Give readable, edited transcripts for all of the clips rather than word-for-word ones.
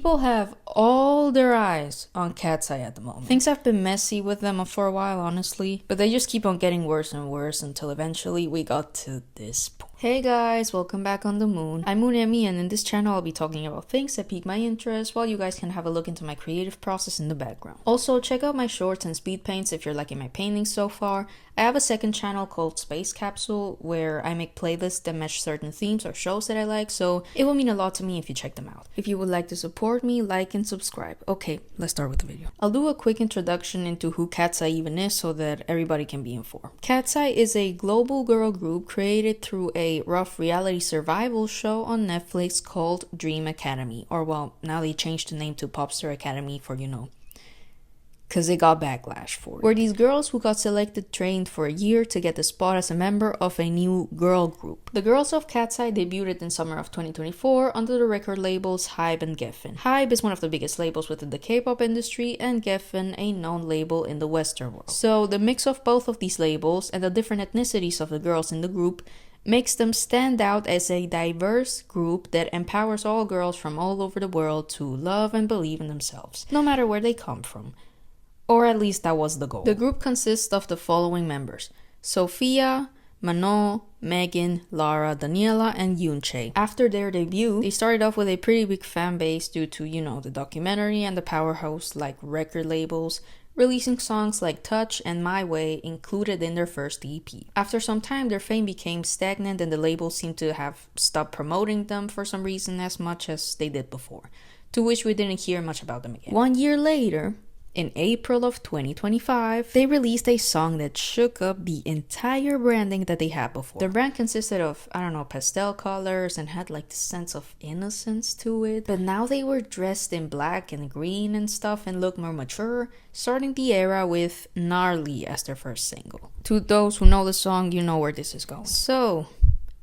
People have all their eyes on Katseye at the moment. Things have been messy with them for a while, honestly, but they just keep on getting worse and worse until eventually we got to this point. Hey guys, welcome back on the moon. I'm Moonemi, and in this channel I'll be talking about things that pique my interest while you guys can have a look into my creative process in the background. Also, check out my shorts and speed paints if you're liking my paintings so far. I have a second channel called Space Capsule where I make playlists that match certain themes or shows that I like, so it will mean a lot to me if you check them out. If you would like to support me, like and subscribe. Okay, let's start with the video. I'll do a quick introduction into who Katseye even is so that everybody can be informed. Katseye is a global girl group created through a rough reality survival show on Netflix called Dream Academy, or well, now they changed the name to Popstar Academy for, because they got backlash for it. Where these girls who got selected trained for a year to get the spot as a member of a new girl group. The girls of Katseye debuted in summer of 2024 under the record labels Hybe and Geffen. Hybe is one of the biggest labels within the K-pop industry, and Geffen a known label in the Western world. So the mix of both of these labels and the different ethnicities of the girls in the group makes them stand out as a diverse group that empowers all girls from all over the world to love and believe in themselves, no matter where they come from. Or at least that was the goal. The group consists of the following members: Sophia, Manon, Megan, Lara, Daniela, and Yoonchae. After their debut, they started off with a pretty big fan base due to, the documentary and the powerhouse like record labels, releasing songs like Touch and My Way included in their first EP. After some time, their fame became stagnant and the label seemed to have stopped promoting them for some reason as much as they did before, to which we didn't hear much about them again. 1 year later, in April of 2025, they released a song that shook up the entire branding that they had before. The brand consisted of, pastel colors and had like this sense of innocence to it. But now they were dressed in black and green and stuff and looked more mature, starting the era with Gnarly as their first single. To those who know the song, you know where this is going. So,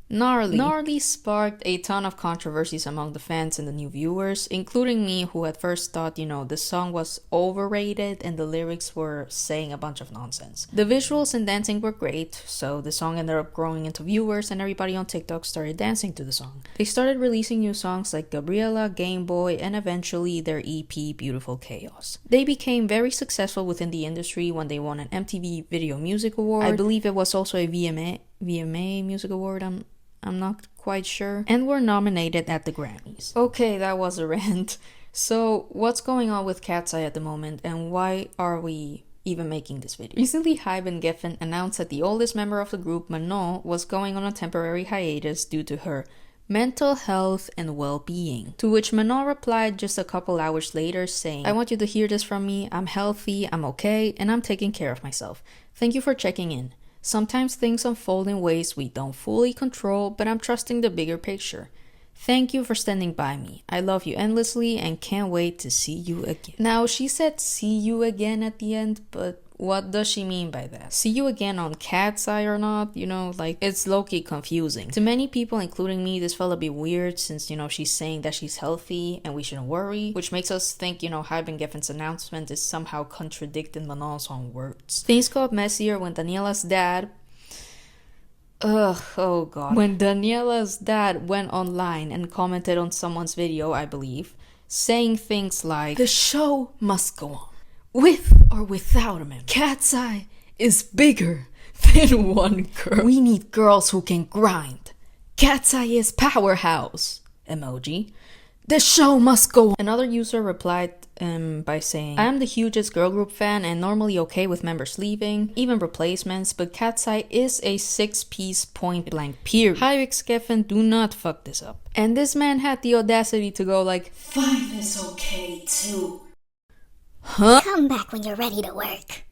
Gnarly sparked a ton of controversies among the fans and the new viewers, including me, who at first thought, the song was overrated and the lyrics were saying a bunch of nonsense. The visuals and dancing were great, so the song ended up growing into viewers and everybody on TikTok started dancing to the song. They started releasing new songs like Gabriela, Gameboy, and eventually their EP, Beautiful Chaos. They became very successful within the industry when they won an MTV Video Music Award. I believe it was also a VMA Music Award, I'm not quite sure, and were nominated at the Grammys. Okay, that was a rant. So, what's going on with Katseye at the moment, and why are we even making this video? Recently, Hybe and Geffen announced that the oldest member of the group, Manon, was going on a temporary hiatus due to her mental health and well-being. To which Manon replied just a couple hours later saying, "I want you to hear this from me. I'm healthy, I'm okay, and I'm taking care of myself. Thank you for checking in. Sometimes things unfold in ways we don't fully control, but I'm trusting the bigger picture. Thank you for standing by me. I love you endlessly and can't wait to see you again." Now, she said see you again at the end, but what does she mean by that? See you again on Katseye or not? It's low-key confusing. To many people, including me, this felt a bit weird since, she's saying that she's healthy and we shouldn't worry, which makes us think, Hybe and Geffen's announcement is somehow contradicting Manon's own words. Things got messier when Daniela's dad... oh god. When Daniela's dad went online and commented on someone's video, I believe, saying things like, "The show must go on. With or without a man. Katseye is bigger than one girl. We need girls who can grind. Katseye is powerhouse. Emoji. The show must go on." Another user replied by saying, "I am the hugest girl group fan and normally okay with members leaving, even replacements, but Katseye is a 6-piece point blank period. Hybe Geffen, do not fuck this up." And this man had the audacity to go like, "5 is okay too." Huh? Come back when you're ready to work.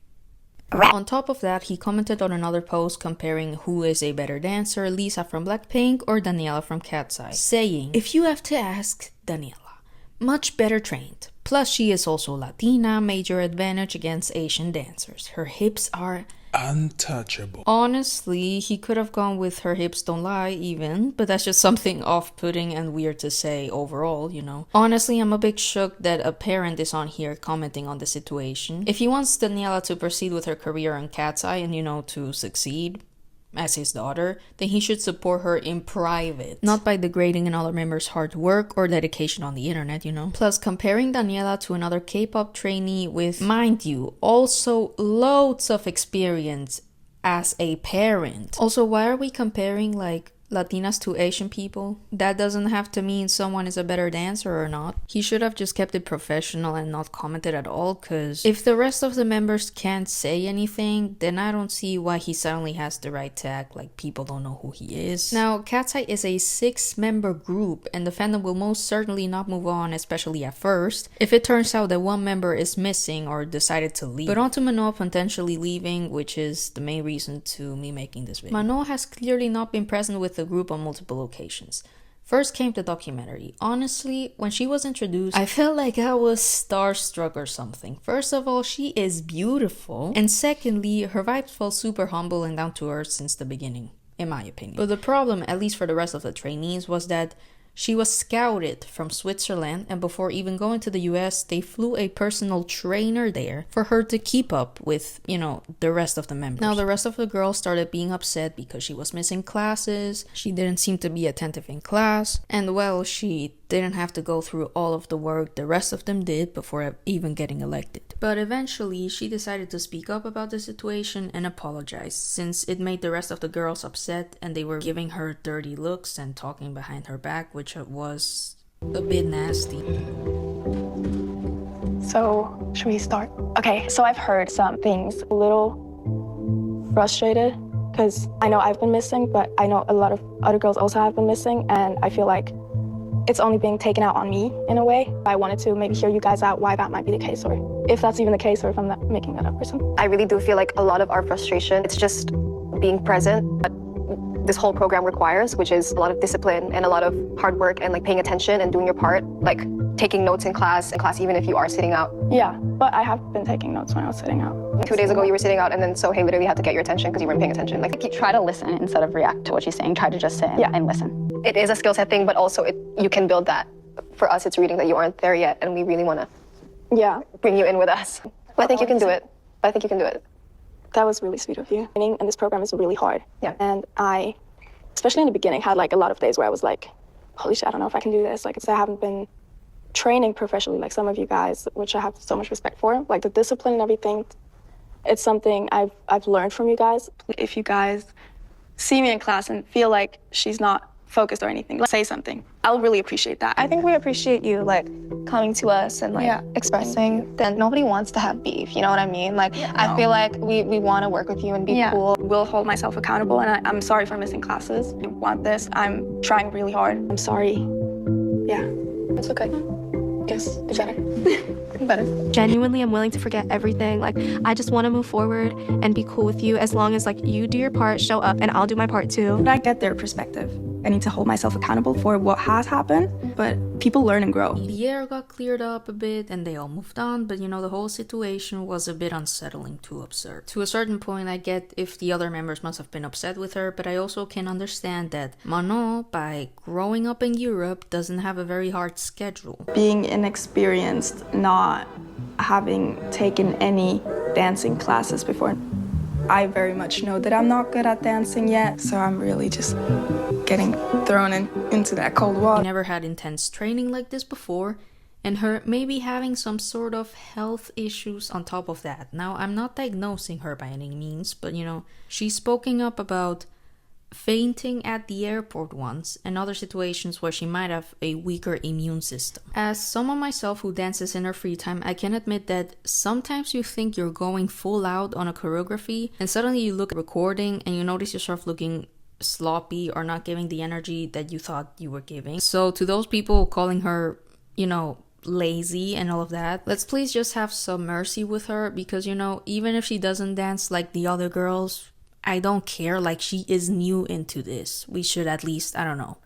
On top of that, he commented on another post comparing who is a better dancer, Lisa from Blackpink or Daniela from Katseye, saying, "If you have to ask, Daniela, much better trained. Plus she is also Latina, major advantage against Asian dancers. Her hips are untouchable." Honestly, he could have gone with her hips don't lie even, but that's just something off-putting and weird to say overall, Honestly, I'm a bit shook that a parent is on here commenting on the situation. If he wants Daniela to proceed with her career on Katseye and, to succeed, as his daughter, then he should support her in private, not by degrading another member's hard work or dedication on the internet, you know. Plus, comparing Daniela to another K-pop trainee with, mind you, also loads of experience as a parent. Also, why are we comparing like Latinas to Asian people? That doesn't have to mean someone is a better dancer or not. He should have just kept it professional and not commented at all, because if the rest of the members can't say anything, then I don't see why he suddenly has the right to act like people don't know who he is. Now, Katseye is a 6-member group, and the fandom will most certainly not move on, especially at first, if it turns out that one member is missing or decided to leave. But on to Manon potentially leaving, which is the main reason to me making this video. Manon has clearly not been present with the group on multiple occasions. First came the documentary. Honestly, when she was introduced, I felt like I was starstruck or something. First of all, she is beautiful, and secondly, her vibes felt super humble and down to earth since the beginning, in my opinion. But the problem, at least for the rest of the trainees, was that she was scouted from Switzerland, and before even going to the US, they flew a personal trainer there for her to keep up with, you know, the rest of the members. Now, the rest of the girls started being upset because she was missing classes, she didn't seem to be attentive in class, and well, she didn't have to go through all of the work the rest of them did before even getting elected. But eventually, she decided to speak up about the situation and apologize, since it made the rest of the girls upset and they were giving her dirty looks and talking behind her back, which was a bit nasty. So, should we start? Okay, so I've heard some things a little frustrated because I know I've been missing, but I know a lot of other girls also have been missing, and I feel like it's only being taken out on me in a way. I wanted to maybe hear you guys out why that might be the case, or if that's even the case, or if I'm not making that up or something. I really do feel like a lot of our frustration, it's just being present. But this whole program requires, which is a lot of discipline and a lot of hard work and like paying attention and doing your part, like taking notes in class even if you are sitting out. Yeah, but I have been taking notes when I was sitting out. 2 days ago you were sitting out, and then Sohei literally had to get your attention because you weren't paying attention. Like, Try to listen instead of react to what she's saying. Try to just sit and listen. it is a skill set thing, but also you can build that. For us, it's reading that you aren't there yet, and we really want to bring you in with us. But I think you can do it. That was really sweet of you. And this program is really hard. Yeah. And I, especially in the beginning, had like a lot of days where I was like, holy shit, I don't know if I can do this. Like, I haven't been training professionally like some of you guys, which I have so much respect for. Like the discipline and everything, it's something I've learned from you guys. If you guys see me in class and feel like she's not focused or anything, say something. I'll really appreciate that. I think we appreciate you like coming to us and like expressing that nobody wants to have beef, you know what I mean? Like I feel like we want to work with you and be cool. Will hold myself accountable, and I'm sorry for missing classes. I want this. I'm trying really hard. I'm sorry. Yeah. It's okay. Yes, it's better. Better. Genuinely, I'm willing to forget everything. Like, I just want to move forward and be cool with you as long as like you do your part, show up, and I'll do my part too. I get their perspective. I need to hold myself accountable for what has happened, but people learn and grow. The air got cleared up a bit and they all moved on, but you know, the whole situation was a bit unsettling to observe. To a certain point, I get if the other members must have been upset with her, but I also can understand that Manon, by growing up in Europe, doesn't have a very hard schedule. Being inexperienced, not having taken any dancing classes before, I very much know that I'm not good at dancing yet, so I'm really just getting thrown into that cold water. I never had intense training like this before, and her maybe having some sort of health issues on top of that. Now, I'm not diagnosing her by any means, but you know, she's spoken up about fainting at the airport once and other situations where she might have a weaker immune system. As someone myself who dances in her free time, I can admit that sometimes you think you're going full out on a choreography and suddenly you look at recording and you notice yourself looking sloppy or not giving the energy that you thought you were giving. So to those people calling her, you know, lazy and all of that, let's please just have some mercy with her, because you know, even if she doesn't dance like the other girls, I don't care. Like, she is new into this. We should at least, I don't know,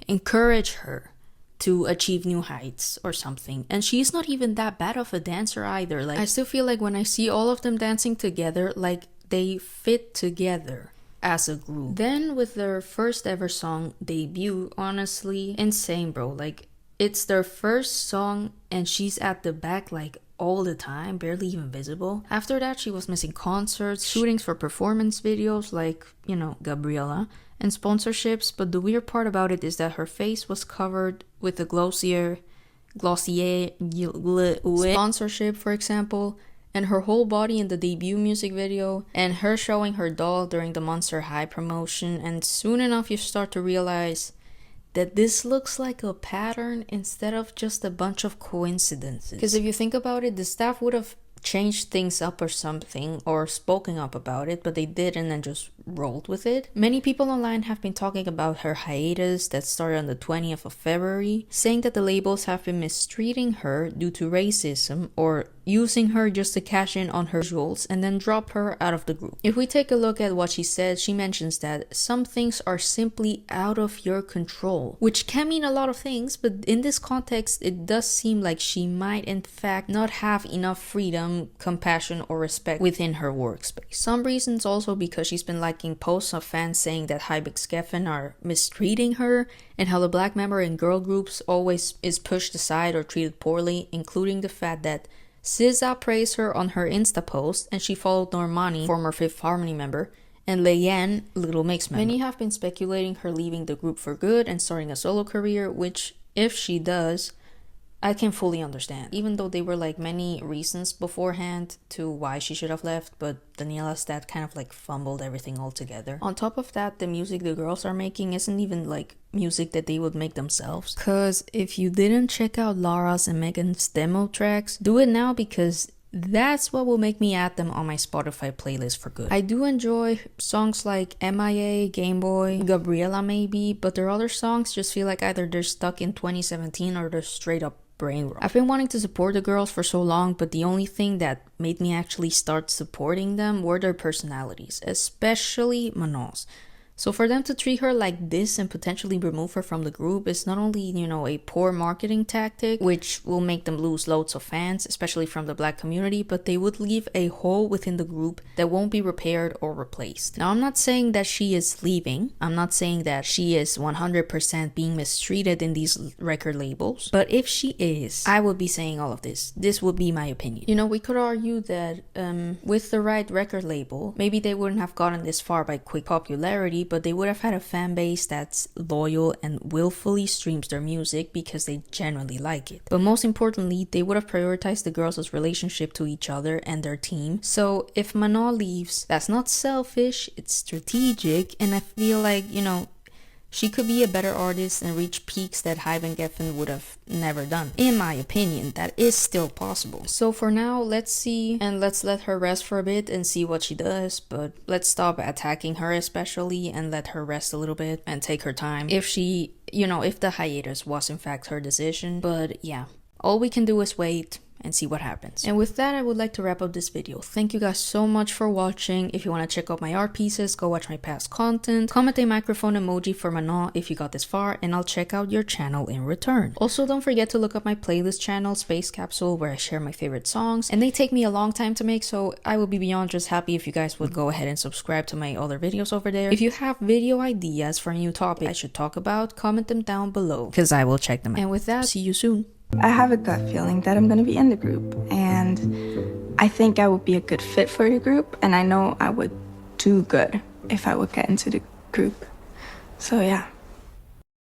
encourage her to achieve new heights or something. And she's not even that bad of a dancer either. Like, I still feel like when I see all of them dancing together, like they fit together as a group. Then with their first ever song debut, honestly, insane, bro. Like, it's their first song and she's at the back like all the time, barely even visible. After that, she was missing concerts, shootings for performance videos like, you know, Gabriela, and sponsorships. But the weird part about it is that her face was covered with a glossier sponsorship, for example, and her whole body in the debut music video, and her showing her doll during the Monster High promotion. And soon enough you start to realize that this looks like a pattern instead of just a bunch of coincidences. Because if you think about it, the staff would have changed things up or something, or spoken up about it, but they didn't and just rolled with it. Many people online have been talking about her hiatus that started on the 20th of February, saying that the labels have been mistreating her due to racism or using her just to cash in on her visuals and then drop her out of the group. If we take a look at what she said, she mentions that some things are simply out of your control, which can mean a lot of things, but in this context it does seem like she might in fact not have enough freedom, compassion, or respect within her workspace. Some reasons also because she's been liking posts of fans saying that Hybex Geffen are mistreating her, and how the black member in girl groups always is pushed aside or treated poorly, including the fact that SZA praised her on her Insta post and she followed Normani, former Fifth Harmony member, and Leanne, Little Mix member. Many have been speculating her leaving the group for good and starting a solo career, which if she does, I can fully understand. Even though there were like many reasons beforehand to why she should have left, but Daniela's dad kind of like fumbled everything all together. On top of that, the music the girls are making isn't even like music that they would make themselves. Cause if you didn't check out Lara's and Megan's demo tracks, do it now, because that's what will make me add them on my Spotify playlist for good. I do enjoy songs like MIA, Gameboy, Gabriela maybe, but their other songs just feel like either they're stuck in 2017 or they're straight up brain rot. I've been wanting to support the girls for so long, but the only thing that made me actually start supporting them were their personalities, especially Manon's. So for them to treat her like this and potentially remove her from the group is not only, you know, a poor marketing tactic, which will make them lose loads of fans, especially from the black community, but they would leave a hole within the group that won't be repaired or replaced. Now, I'm not saying that she is leaving. I'm not saying that she is 100% being mistreated in these record labels. But if she is, I would be saying all of this. This would be my opinion. You know, we could argue that with the right record label, maybe they wouldn't have gotten this far by quick popularity, but they would have had a fan base that's loyal and willfully streams their music because they genuinely like it. But most importantly, they would have prioritized the girls' relationship to each other and their team. So if Manon leaves, that's not selfish, it's strategic, and I feel like, you know, she could be a better artist and reach peaks that Hybex Geffen would have never done. In my opinion, that is still possible. So for now, let's see, and let's let her rest for a bit and see what she does, but let's stop attacking her especially and let her rest a little bit and take her time. If she, you know, if the hiatus was in fact her decision. But yeah, all we can do is wait and see what happens. And with that, I would like to wrap up this video. Thank you guys so much for watching. If you want to check out my art pieces, go watch my past content. Comment a microphone emoji for Manon if you got this far, and I'll check out your channel in return. Also, don't forget to look up my playlist channel, Space Capsule, where I share my favorite songs, and they take me a long time to make, so I would be beyond just happy if you guys would go ahead and subscribe to my other videos over there. If you have video ideas for a new topic I should talk about, comment them down below, because I will check them out. And with that, see you soon. I have a gut feeling that I'm going to be in the group, and I think I would be a good fit for the group, and I know I would do good if I would get into the group. So yeah.